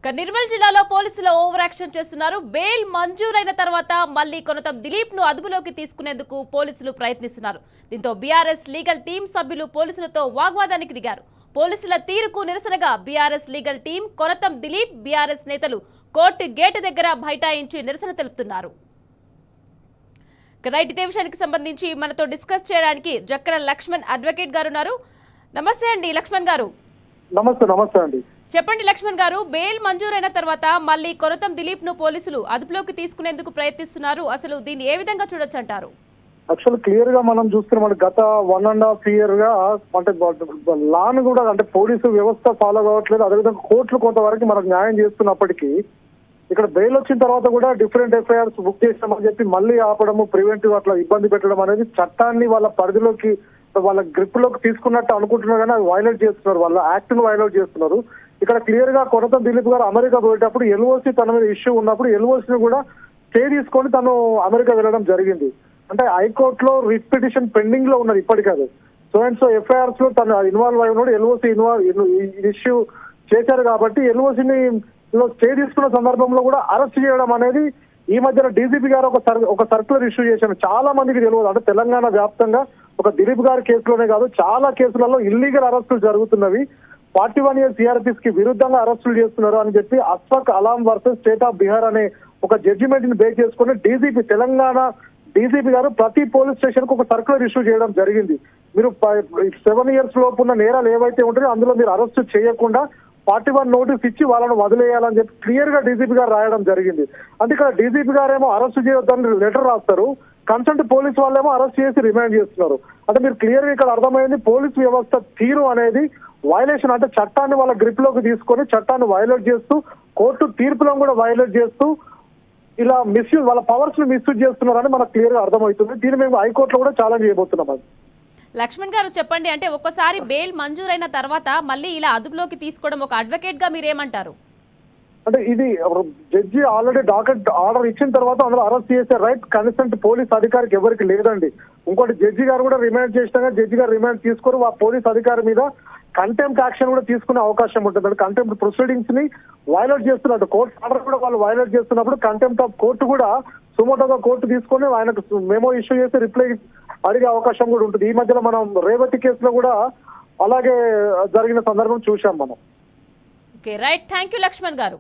నిర్మల్ జిల్లాలో పోలీసులు over action చేస్తున్నారు. బెయిల్ మంజూరైన తర్వాత మళ్లీ కొనతం దిలీప్ ను అదుపులోకి తీసుకునేందుకు పోలీసులు ప్రయత్నిస్తున్నారు. దీంతో బీఆర్ఎస్ లీగల్ టీం సభ్యులు పోలీసులతో వాగ్వాదానికి దిగారు. పోలీసుల తీరుకు నిరసనగా BRS legal team Konatham Dilip BRS నేతలు కోర్టు గేటు దగ్గర బైఠాయించి నిరసన తెలుపుతున్నారు. రైట్, ఇదే విషయానికి సంబంధించి మనతో డిస్కస్ చేయడానికి జక్కల లక్ష్మణ్ అడ్వకేట్ గారు ఉన్నారు. నమస్తే అండి లక్ష్మణ్ గారు. నమస్తే అండి. చెప్పండి లక్ష్మణ్ గారు, బెయిల్ మంజూరైన తర్వాత మళ్ళీ కొనతం దిలీప్ ను పోలీసులు అదుపులోకి తీసుకునేందుకు ప్రయత్నిస్తున్నారు. అసలు దీన్ని ఏ విధంగా చూడొచ్చు అంటారు? యాక్చువల్ క్లియర్ గా మనం చూస్తున్నాం, గత 1.5 year గా అంటే లాను కూడా అంటే పోలీసు వ్యవస్థ ఫాలో కావట్లేదు. అదేవిధంగా కోర్టులు కొంతవరకు మనకు న్యాయం చేస్తున్నప్పటికీ ఇక్కడ బెయిల్ వచ్చిన తర్వాత కూడా డిఫరెంట్ ఎఫ్ఐఆర్స్ బుక్ చేస్తామని చెప్పి మళ్ళీ ఆపడము, ప్రివెంటివ్ అట్లా ఇబ్బంది పెట్టడం అనేది చట్టాన్ని వాళ్ళ పరిధిలోకి వాళ్ళ గ్రిప్ లోకి తీసుకున్నట్టు అనుకుంటున్నారు, కానీ అది వైలేట్ చేస్తున్నారు, వాళ్ళ యాక్ట్ ను వైలేట్ చేస్తున్నారు. ఇక్కడ క్లియర్ గా కొనతం దిలీప్ గారు అమెరికా పోయేటప్పుడు ఎల్ఓసి తన మీద ఇష్యూ ఉన్నప్పుడు ఎల్ఓసిని కూడా స్టే తీసుకొని తను అమెరికా వెళ్ళడం జరిగింది. అంటే హైకోర్టులో రిట్ పిటిషన్ పెండింగ్ లో ఉన్నది ఇప్పటికది. సో ఎఫ్ఐఆర్స్ లో తను ఇన్వాల్వ్ అయి ఉన్నాడు, ఎల్ఓసి ఇష్యూ చేశారు కాబట్టి ఎల్ఓసిని స్టే తీసుకున్న సందర్భంలో కూడా అరెస్ట్ చేయడం అనేది ఈ మధ్యన డీజీపీ గారు ఒక సర్క్యులర్ ఇష్యూ చేశారు. చాలా మందికి తెలియదు, అంటే తెలంగాణ వ్యాప్తంగా ఒక దిలీప్ గారి కేసులోనే కాదు చాలా కేసులలో ఇల్లీగల్ అరెస్టులు జరుగుతున్నవి. 41 years సిఆర్పిస్ కి విరుద్ధంగా అరెస్టులు చేస్తున్నారు అని చెప్పి Asfaq అలాం versus state of Bihar అనే ఒక జడ్జిమెంట్ ని బేస్ చేసుకుని డీజీపీ తెలంగాణ డీజీపీ గారు ప్రతి పోలీస్ స్టేషన్ కు ఒక సర్క్యులర్ ఇష్యూ చేయడం జరిగింది. మీరు 7 years లోపు ఉన్న నేరాలు ఏవైతే ఉంటాయో అందులో మీరు అరెస్ట్ చేయకుండా 41 నోటీస్ ఇచ్చి వాళ్ళను వదిలేయాలని చెప్పి క్లియర్ గా డీజీపీ గారు రాయడం జరిగింది. అంటే ఇక్కడ డీజీపీ గారేమో అరెస్ట్ చేయొద్దని లెటర్ రాస్తారు, కన్సల్ట్ పోలీస్ వాళ్ళేమో అరెస్ట్ చేసి రిమాండ్ చేస్తున్నారు. అంటే మీరు క్లియర్ గా ఇక్కడ అర్థమైంది పోలీస్ వ్యవస్థ తీరు అనేది వైలేషన్, అంటే చట్టాన్ని వాళ్ళ గ్రిప్ లోకి తీసుకొని చట్టాన్ని వైలేట్ చేస్తూ కోర్టు తీర్పులను కూడా వైలేట్ చేస్తూ ఇలా మిస్యూజ్ వాళ్ళ పవర్స్ ని మిస్యూజ్ చేస్తున్నారని మనకు క్లియర్ గా అర్థమవుతుంది. దీన్ని మేము హైకోర్టులో కూడా ఛాలెంజ్ చేయబోతున్నాం. అది లక్ష్మణ్ గారు చెప్పండి, అంటే ఒక్కసారి బెయిల్ మంజూరైన తర్వాత మళ్ళీ ఇలా అదుపులోకి తీసుకోవడం ఒక అడ్వకేట్ గా మీరేమంటారు? అంటే ఇది జడ్జి ఆల్రెడీ డాకెట్ ఆర్డర్ ఇచ్చిన తర్వాత అందులో అరెస్ట్ చేసే రైట్ కన్సెంట్ పోలీస్ అధికారికి ఎవరికి లేదండి. ఇంకోటి జడ్జి గారు కూడా రిమాండ్ చేసినా జడ్జి గారు రిమాండ్ తీసుకొని ఆ పోలీస్ అధికారి మీద కంటెంప్ట్ యాక్షన్ కూడా తీసుకునే అవకాశం ఉంటుంది. అంటే కంటెంప్ట్ ప్రొసీడింగ్స్ ని వైలేట్ చేస్తున్నట్టు కోర్టు ఆర్డర్ కూడా వాళ్ళు వైలేట్ చేస్తున్నప్పుడు కంటెంప్ట్ ఆఫ్ కోర్టు కూడా సుమోటోగా కోర్టు తీసుకొని ఆయనకు మెమో ఇష్యూ చేసి రిప్లై అడిగే అవకాశం కూడా ఉంటుంది. ఈ మధ్యలో మనం రేవతి కేసులో కూడా అలాగే జరిగిన సందర్భం చూసాం మనం. Okay right, thank you Lakshman గారు.